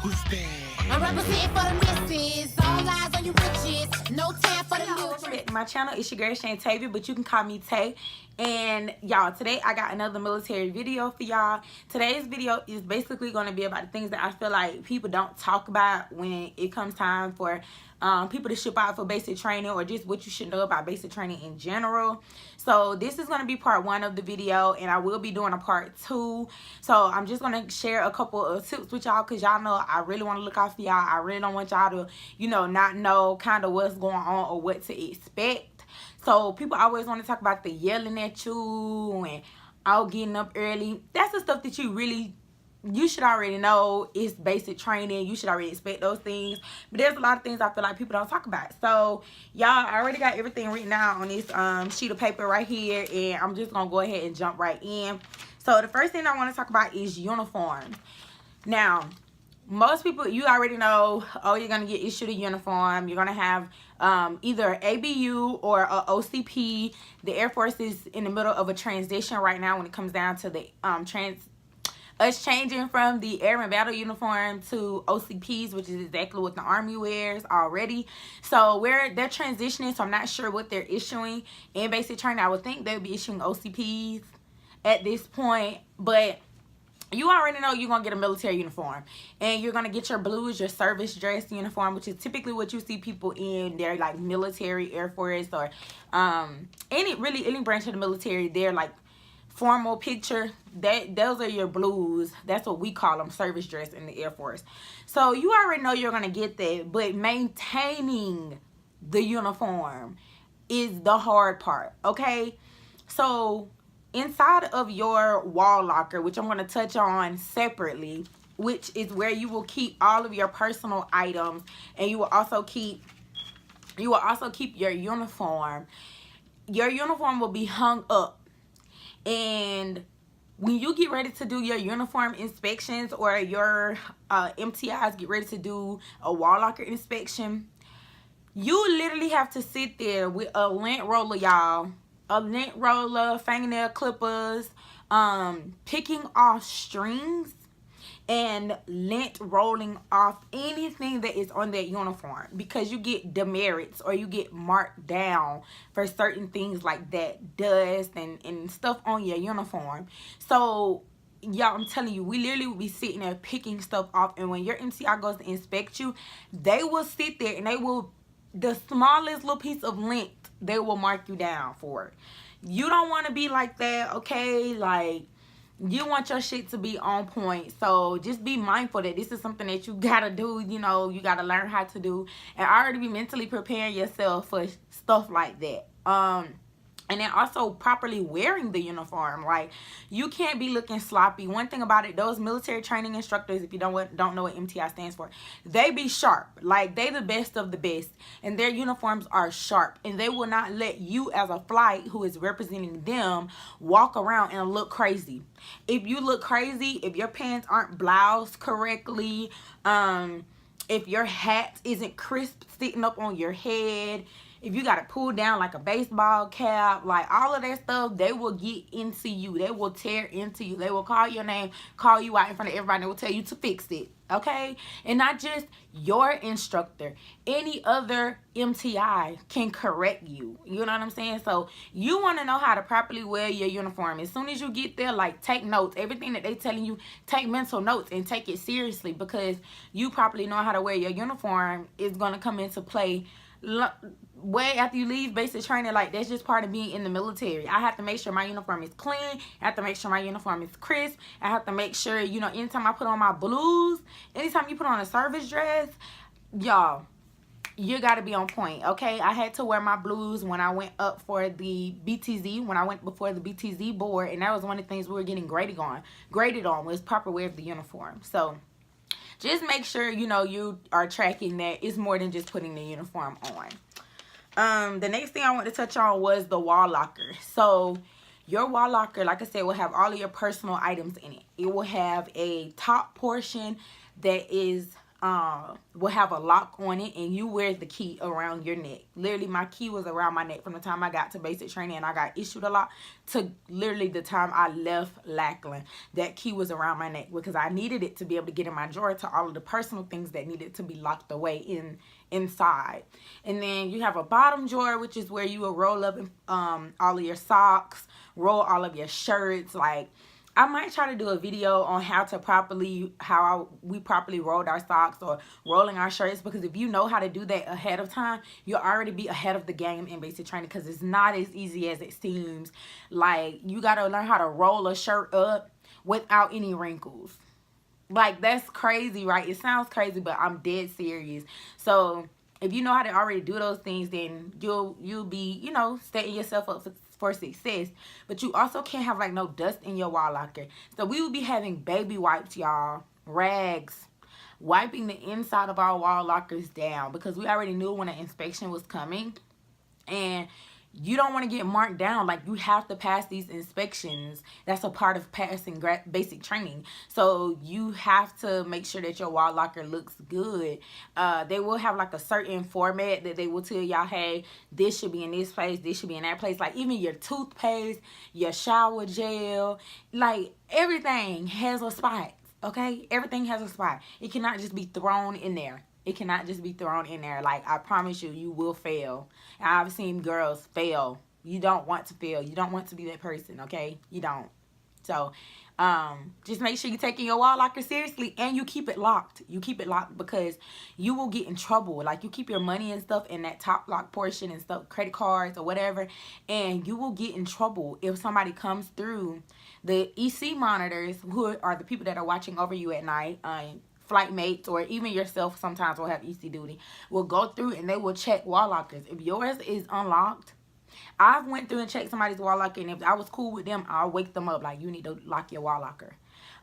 Who's that? I'm representing for the misses. All eyes on you bitches. No time for the Welcome back to my channel. It's your girl Shantavia, but you can call me Tay. And y'all, today I got another military video for y'all. Today's video is basically going to be about the things that I feel like people don't talk about when it comes time for people to ship out for basic training, or just what you should know about basic training in general. So this is going to be part 1 of the video, and I will be doing a part 2. So I'm just going to share a couple of tips with y'all, because y'all know I really want to look out for y'all. I really don't want y'all to, you know, not know kind of what's going on or what to expect. So people always want to talk about the yelling at you and out getting up early. That's the stuff that you should already know. It's basic training. You should already expect those things. But there's a lot of things I feel like people don't talk about. So y'all, I already got everything written out on this sheet of paper right here, and I'm just gonna go ahead and jump right in. So the first thing I want to talk about is uniforms. Now, most people, you already know, oh, you're going to get issued a uniform. You're going to have either an ABU or a OCP. The Air Force is in the middle of a transition right now when it comes down to the us changing from the Airman Battle Uniform to OCPs, which is exactly what the Army wears already. So they're transitioning, so I'm not sure what they're issuing in basic training. I would think they'll be issuing OCPs at this point, but you already know you're going to get a military uniform, and you're going to get your blues, your service dress uniform, which is typically what you see people in. They're like military, Air Force, or any branch of the military. They're like formal picture. Those are your blues. That's what we call them, service dress in the Air Force. So you already know you're going to get that, but maintaining the uniform is the hard part, okay? So inside of your wall locker, which I'm going to touch on separately, which is where you will keep all of your personal items, and you will also keep your uniform. Your uniform will be hung up, and when you get ready to do your uniform inspections, or your MTIs get ready to do a wall locker inspection, you literally have to sit there with a lint roller, y'all. A lint roller, fingernail clippers, picking off strings, and lint rolling off anything that is on that uniform, because you get demerits or you get marked down for certain things like that, dust and stuff on your uniform. So y'all, I'm telling you, we literally will be sitting there picking stuff off, and when your MTI goes to inspect you, they will sit there and they will, the smallest little piece of lint, they will mark you down for it. You don't want to be like that, okay? Like, you want your shit to be on point. So just be mindful that this is something that you gotta do. You know, you gotta learn how to do, and already be mentally preparing yourself for stuff like that. And then also properly wearing the uniform. Like, you can't be looking sloppy. One thing about it, those military training instructors, if you don't know what MTI stands for, they be sharp. Like, they the best of the best, and their uniforms are sharp, and they will not let you as a flight who is representing them walk around and look crazy. If you look crazy, if your pants aren't bloused correctly, if your hat isn't crisp sitting up on your head, if you got to pull down like a baseball cap, like all of that stuff, they will get into you. They will tear into you. They will call your name, call you out in front of everybody. They will tell you to fix it, okay? And not just your instructor. Any other MTI can correct you. You know what I'm saying? So you want to know how to properly wear your uniform. As soon as you get there, like, take notes. Everything that they telling you, take mental notes and take it seriously, because you properly know how to wear your uniform is going to come into play way after you leave basic training. Like, that's just part of being in the military. I have to make sure my uniform is clean. I have to make sure my uniform is crisp. I have to make sure, you know, anytime I put on my blues, anytime you put on a service dress, y'all, you got to be on point, okay? I had to wear my blues when I went up for the BTZ, when I went before the BTZ board, and that was one of the things we were getting graded on was proper wear of the uniform. So just make sure, you know, you are tracking that it's more than just putting the uniform on. The next thing I want to touch on was the wall locker. So your wall locker, like I said, will have all of your personal items in it. It will have a top portion that is will have a lock on it, and you wear the key around your neck. Literally, my key was around my neck from the time I got to basic training and I got issued a lock to literally the time I left Lackland. That key was around my neck because I needed it to be able to get in my drawer to all of the personal things that needed to be locked away inside. And then you have a bottom drawer, which is where you will roll up all of your socks, roll all of your shirts. Like, I might try to do a video on how we properly rolled our socks or rolling our shirts, because if you know how to do that ahead of time, you'll already be ahead of the game in basic training, because it's not as easy as it seems. Like, you got to learn how to roll a shirt up without any wrinkles. Like, that's crazy, right? It sounds crazy, but I'm dead serious. So if you know how to already do those things, then you'll be, you know, setting yourself up for success. But you also can't have like no dust in your wall locker. So we will be having baby wipes, y'all, rags, wiping the inside of our wall lockers down, because we already knew when an inspection was coming, and you don't want to get marked down. Like, you have to pass these inspections. That's a part of passing basic training. So you have to make sure that your wall locker looks good. They will have like a certain format that they will tell y'all, hey, this should be in this place, this should be in that place. Like, even your toothpaste, your shower gel, like, everything has a spot. Okay, everything has a spot. It cannot just be thrown in there. It cannot just be thrown in there. Like, I promise you, you will fail. I've seen girls fail. You don't want to fail. You don't want to be that person, okay? You don't. So, just make sure you're taking your wall locker seriously, and you keep it locked. You keep it locked, because you will get in trouble. Like, you keep your money and stuff in that top lock portion and stuff, credit cards or whatever, and you will get in trouble if somebody comes through. The EC monitors, who are the people that are watching over you at night, flight mates, or even yourself sometimes will have EC duty, will go through and they will check wall lockers. If yours is unlocked, I've went through and checked somebody's wall locker, and if I was cool with them, I'll wake them up like, you need to lock your wall locker.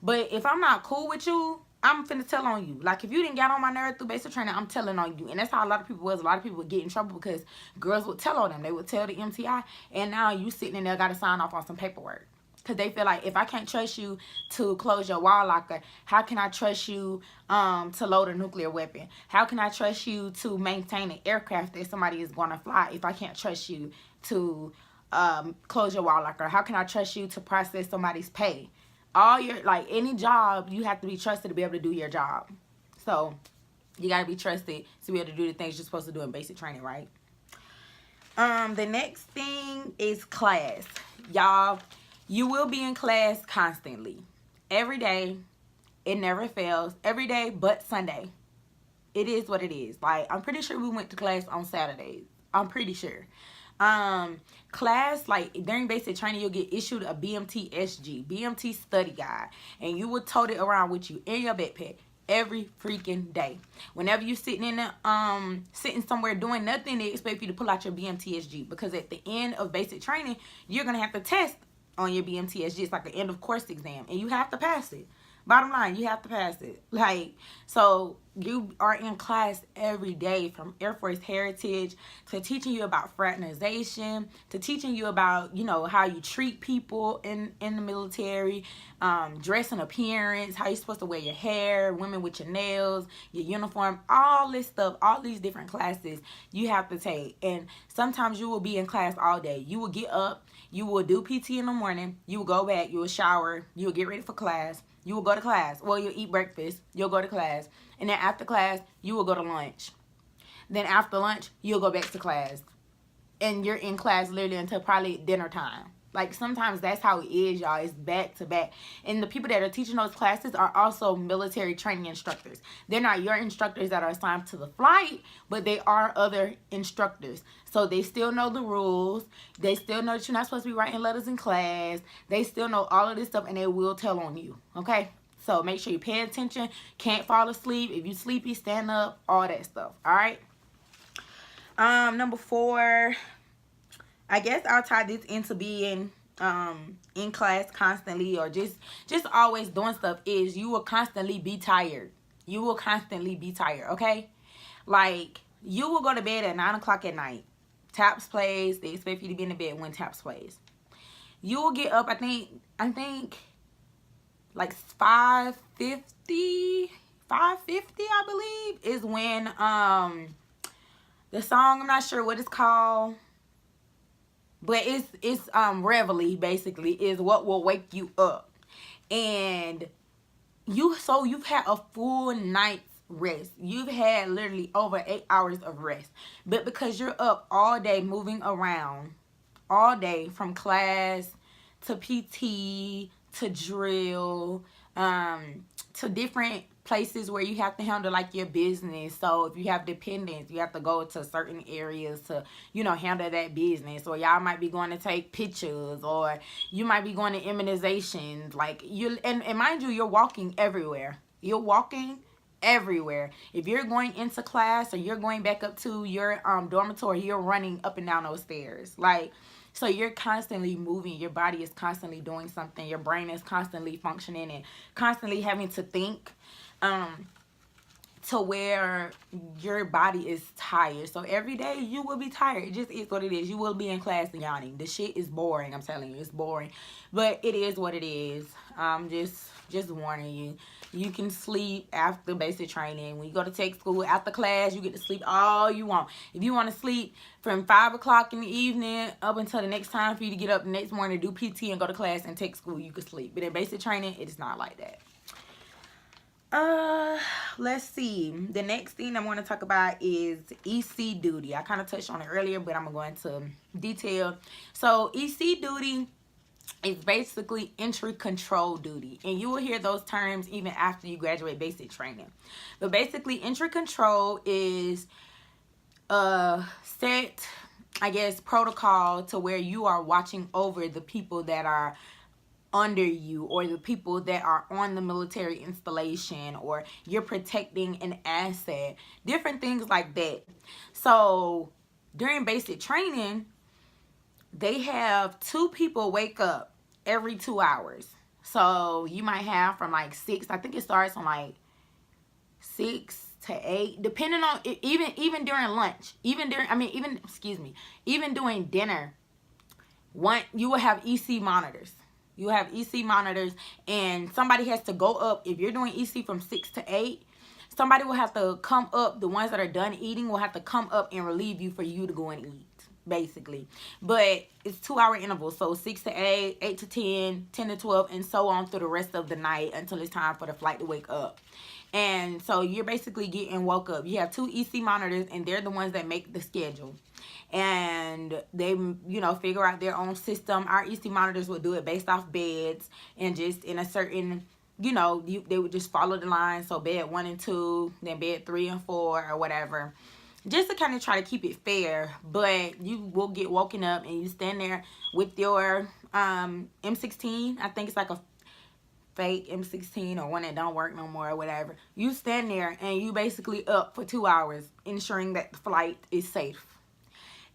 But if I'm not cool with you, I'm finna tell on you. Like, if you didn't get on my nerve through basic training, I'm telling on you. And that's how a lot of people was. A lot of people would get in trouble because girls would tell on them. They would tell the MTI, and now you sitting in there got to sign off on some paperwork. Because they feel like, if I can't trust you to close your wall locker, how can I trust you to load a nuclear weapon? How can I trust you to maintain an aircraft that somebody is going to fly if I can't trust you to close your wall locker? How can I trust you to process somebody's pay? All your, like, any job, you have to be trusted to be able to do your job. So you got to be trusted to be able to do the things you're supposed to do in basic training, right? The next thing is class. Y'all, you will be in class constantly. Every day. It never fails. Every day but Sunday. It is what it is. Like, I'm pretty sure we went to class on Saturdays. I'm pretty sure. Class, like, during basic training, you'll get issued a BMT SG, BMT study guide, and you will tote it around with you in your backpack every freaking day. Whenever you're sitting in the, sitting somewhere doing nothing, they expect you to pull out your BMT SG, because at the end of basic training, you're gonna have to test on your BMT SG. It's like an end of course exam, and you have to pass it. Bottom line, you have to pass it. Like, so you are in class every day, from Air Force Heritage to teaching you about fraternization, to teaching you about, you know, how you treat people in the military, dress and appearance, how you're supposed to wear your hair, women with your nails, your uniform, all this stuff, all these different classes you have to take. And sometimes you will be in class all day. You will get up, you will do PT in the morning, you will go back, you will shower, you will get ready for class. You will go to class. Well, you'll eat breakfast. You'll go to class. And then after class, you will go to lunch. Then after lunch, you'll go back to class. And you're in class literally until probably dinner time. Like, sometimes that's how it is, y'all. It's back to back. And the people that are teaching those classes are also military training instructors. They're not your instructors that are assigned to the flight, but they are other instructors. So they still know the rules. They still know that you're not supposed to be writing letters in class. They still know all of this stuff, and they will tell on you, okay? So make sure you pay attention. Can't fall asleep. If you're sleepy, stand up, all that stuff, all right? Number 4... I guess I'll tie this into being in class constantly, or just always doing stuff, is you will constantly be tired. You will constantly be tired, okay? Like, you will go to bed at 9 o'clock at night. TAPS plays. They expect you to be in the bed when TAPS plays. You will get up, I think like 5:50, 5:50, I believe, is when the song, I'm not sure what it's called, but it's Reveille basically is what will wake you up. And you've had a full night's rest. You've had literally over 8 hours of rest. But because you're up all day moving around, all day from class to PT to drill, to different places where you have to handle like your business. So if you have dependents, you have to go to certain areas to, you know, handle that business. Or y'all might be going to take pictures, or you might be going to immunizations. Like and mind you, you're walking everywhere. You're walking everywhere. If you're going into class or you're going back up to your dormitory, you're running up and down those stairs. Like, so you're constantly moving. Your body is constantly doing something. Your brain is constantly functioning and constantly having to think, to where your body is tired. So every day you will be tired. It just is what it is. You will be in class and yawning. The shit is boring. I'm telling you, it's boring. But it is what it is. Just warning you. You can sleep after basic training. When you go to tech school, after class, you get to sleep all you want. If you want to sleep from 5 o'clock in the evening up until the next time for you to get up the next morning to do PT and go to class and tech school, you can sleep. But in basic training, it is not like that. Let's see. The next thing I want to talk about is EC duty. I kind of touched on it earlier, but I'm going to go into detail. So EC duty is basically entry control duty, and you will hear those terms even after you graduate basic training. But basically, entry control is a set, I guess, protocol to where you are watching over the people that are under you, or the people that are on the military installation, or you're protecting an asset, different things like that. So during basic training, they have 2 people wake up every 2 hours. So you might have from like 6, I think it starts on like 6 to 8, depending on, even during lunch, even during dinner, you will have EC monitors. You have EC monitors, and somebody has to go up. If you're doing EC from 6 to 8, somebody will have to come up. The ones that are done eating will have to come up and relieve you for you to go and eat, basically. But it's 2-hour intervals, so 6 to 8, 8 to 10, 10 to 12, and so on through the rest of the night until it's time for the flight to wake up. And so you're basically getting woke up. You have 2 EC monitors, and they're the ones that make the schedule. And they, you know, figure out their own system. Our EC monitors would do it based off beds, and just in a certain, you know, they would just follow the line. So bed 1 and 2, then bed 3 and 4, or whatever, just to kind of try to keep it fair. But you will get woken up, and you stand there with your M16. I think it's like a fake M16 or one that don't work no more or whatever. You stand there, and you basically up for 2 hours, ensuring that the flight is safe.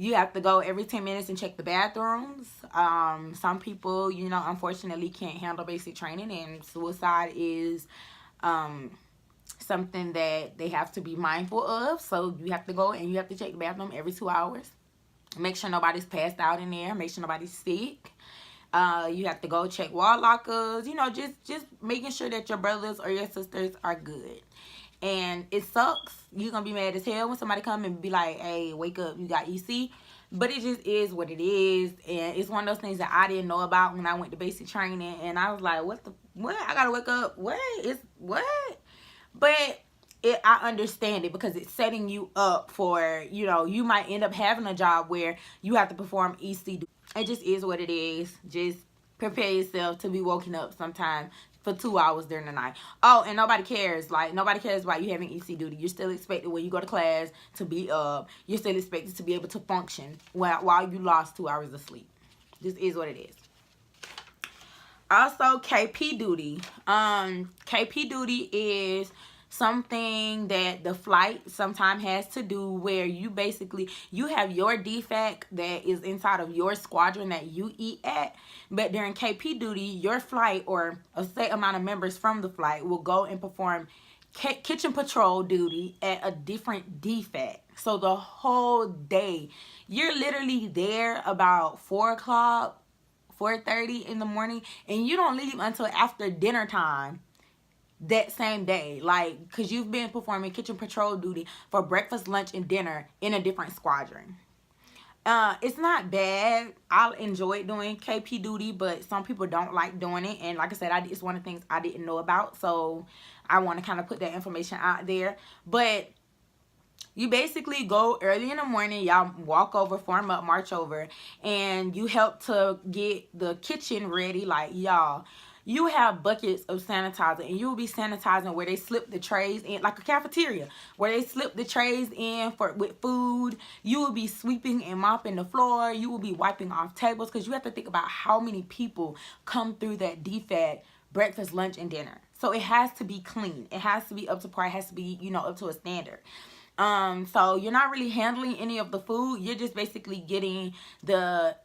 You have to go every 10 minutes and check the bathrooms. Some people, you know, unfortunately can't handle basic training, and suicide is something that they have to be mindful of. So you have to go and you have to check the bathroom every 2 hours. Make sure nobody's passed out in there. Make sure nobody's sick. You have to go check wall lockers. You know, just making sure that your brothers or your sisters are good. And it sucks. You're going to be mad as hell when somebody come and be like, hey, wake up, you got EC. But it just is what it is. And it's one of those things that I didn't know about when I went to basic training. And I was like, what? I got to wake up. What? But I understand it, because it's setting you up for, you know, you might end up having a job where you have to perform EC. It just is what it is. Just prepare yourself to be woken up sometime for 2 hours during the night. Oh, and nobody cares. Like, nobody cares about you having EC duty. You're still expected when you go to class to be up. You're still expected to be able to function while you lost 2 hours of sleep. This is what it is. Also, KP duty. KP duty is something that the flight sometimes has to do, where you have your defect that is inside of your squadron that you eat at, but during KP duty, your flight or a set amount of members from the flight will go and perform kitchen patrol duty at a different defect. So the whole day, you're literally there about 4 o'clock, 4:30 in the morning, and you don't leave until after dinner time. that same day, like, because you've been performing kitchen patrol duty for breakfast, lunch, and dinner in a different squadron. It's not bad. I enjoy doing KP duty, but some people don't like doing it. And like I said, it's one of the things I didn't know about, so I want to kind of put that information out there. But you basically go early in the morning, y'all walk over, form up, march over, and you help to get the kitchen ready. Like, y'all, you have buckets of sanitizer, and you will be sanitizing where they slip the trays in, like a cafeteria, where they slip the trays in with food. You will be sweeping and mopping the floor. You will be wiping off tables, because you have to think about how many people come through that DFAT breakfast, lunch, and dinner. So it has to be clean. It has to be up to par. It has to be, you know, up to a standard. So you're not really handling any of the food. You're just basically getting the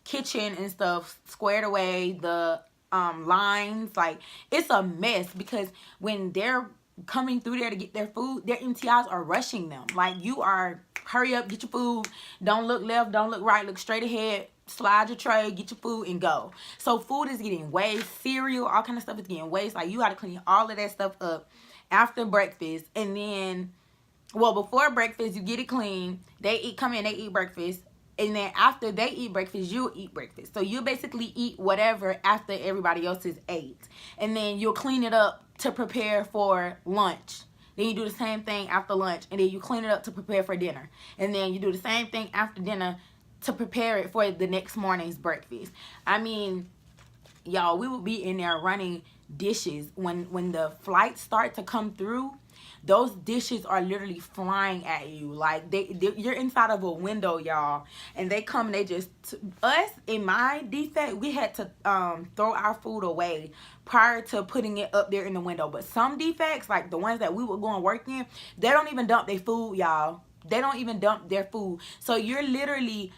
kitchen and stuff squared away, the lines. Like, it's a mess, because when they're coming through there to get their food, their MTIs are rushing them. Like, you are, hurry up, get your food, don't look left, don't look right, look straight ahead, slide your tray, get your food, and go. So food is getting waste, cereal, all kind of stuff is getting waste. Like, you got to clean all of that stuff up after breakfast. And then, well, before breakfast, you get it clean. They eat breakfast. And then after they eat breakfast, you eat breakfast. So you basically eat whatever after everybody else has ate. And then you'll clean it up to prepare for lunch. Then you do the same thing after lunch. And then you clean it up to prepare for dinner. And then you do the same thing after dinner to prepare it for the next morning's breakfast. I mean, y'all, we will be in there running dishes. When the flights start to come through, those dishes are literally flying at you. Like, you're inside of a window, y'all, and they come and they just, us in my defect, we had to throw our food away prior to putting it up there in the window. But some defects, like the ones that we would go and work in, they don't even dump their food, y'all. They don't even dump their food. So you're literally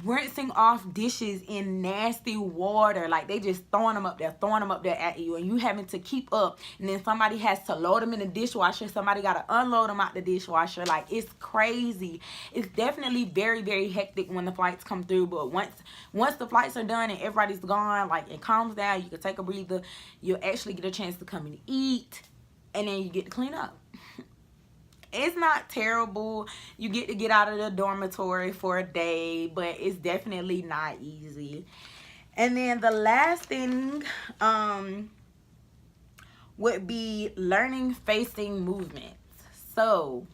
rinsing off dishes in nasty water. Like, they just throwing them up there at you, and you having to keep up. And then somebody has to load them in the dishwasher. Somebody got to unload them out the dishwasher. Like, it's crazy. It's definitely very, very hectic when the flights come through. But once the flights are done and everybody's gone, like, it calms down, you can take a breather. You'll actually get a chance to come and eat, and then you get to clean up. It's not terrible. You get to get out of the dormitory for a day, but it's definitely not easy. And then the last thing would be learning facing movements. So,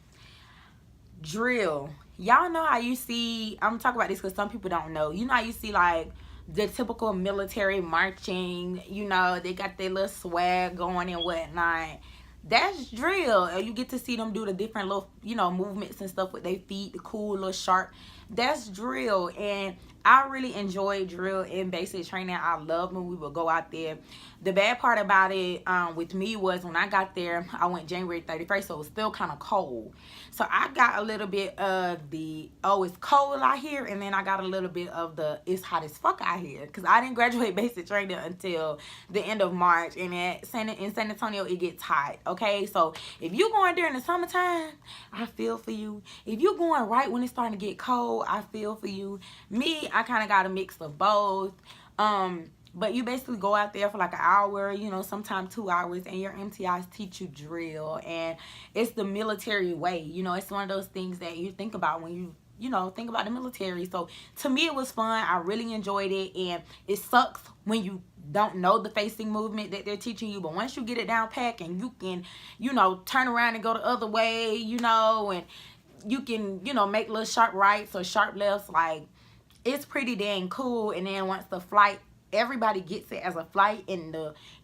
drill. Y'all know how you see, I'm talking about this because some people don't know. You know how you see, like, the typical military marching, you know, they got their little swag going and whatnot. That's drill. You get to see them do the different little, you know, movements and stuff with their feet, the cool little sharp. That's drill. And I really enjoyed drill in basic training. I love when we would go out there. The bad part about it with me was when I got there, I went January 31st, so it was still kind of cold. So I got a little bit of the, oh, it's cold out here, and then I got a little bit of the, it's hot as fuck out here, because I didn't graduate basic training until the end of March, and in San Antonio, it gets hot, okay? So if you're going during the summertime, I feel for you. If you're going right when it's starting to get cold, I feel for you. Me, I kind of got a mix of both. But you basically go out there for like an hour, you know, sometimes 2 hours, and your MTIs teach you drill. And it's the military way. You know, it's one of those things that you think about when you know, think about the military. So to me, it was fun. I really enjoyed it. And it sucks when you don't know the facing movement that they're teaching you. But once you get it down pat, and you can, you know, turn around and go the other way, you know, and you can, you know, make little sharp rights or sharp lefts, like, it's pretty dang cool. And then once the flight, everybody gets it as a flight, and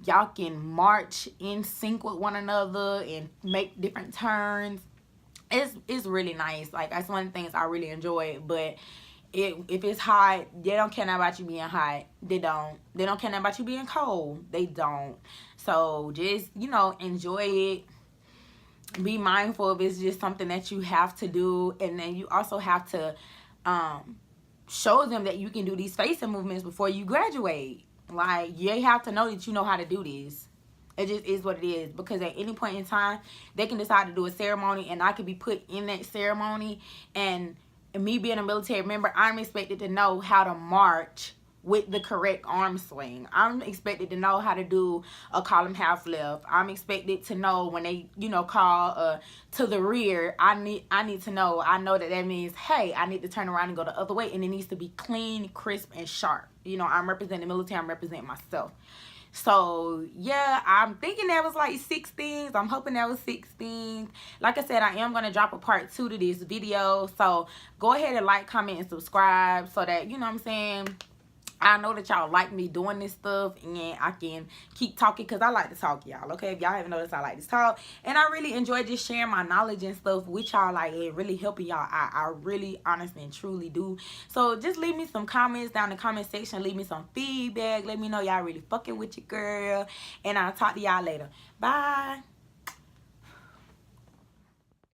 y'all can march in sync with one another and make different turns. It's really nice. Like, that's one of the things I really enjoy. But if it's hot, they don't care about you being hot. They don't care about you being cold. They don't. So just, you know, enjoy it. Be mindful if it's just something that you have to do. And then you also have to show them that you can do these facing movements before you graduate. Like, you have to know that you know how to do this. It just is what it is, because at any point in time, they can decide to do a ceremony, and I could be put in that ceremony, and me being a military member, I'm expected to know how to march with the correct arm swing. I'm expected to know how to do a column half left. I'm expected to know when they, you know, call to the rear. I need to know. I know that means, hey, I need to turn around and go the other way, and it needs to be clean, crisp, and sharp. You know, I'm representing the military. I'm representing myself. So yeah, I'm thinking that was like 6 things. I'm hoping that was 6 things. Like I said, I am going to drop a part 2 to this video. So go ahead and like, comment, and subscribe so that, you know what I'm saying, I know that y'all like me doing this stuff, and I can keep talking because I like to talk, y'all. Okay, if y'all haven't noticed, I like to talk, and I really enjoy just sharing my knowledge and stuff with y'all, like it really helping y'all. I really, honestly, and truly do. So just leave me some comments down in the comment section. Leave me some feedback. Let me know y'all really fucking with your girl, and I'll talk to y'all later. Bye.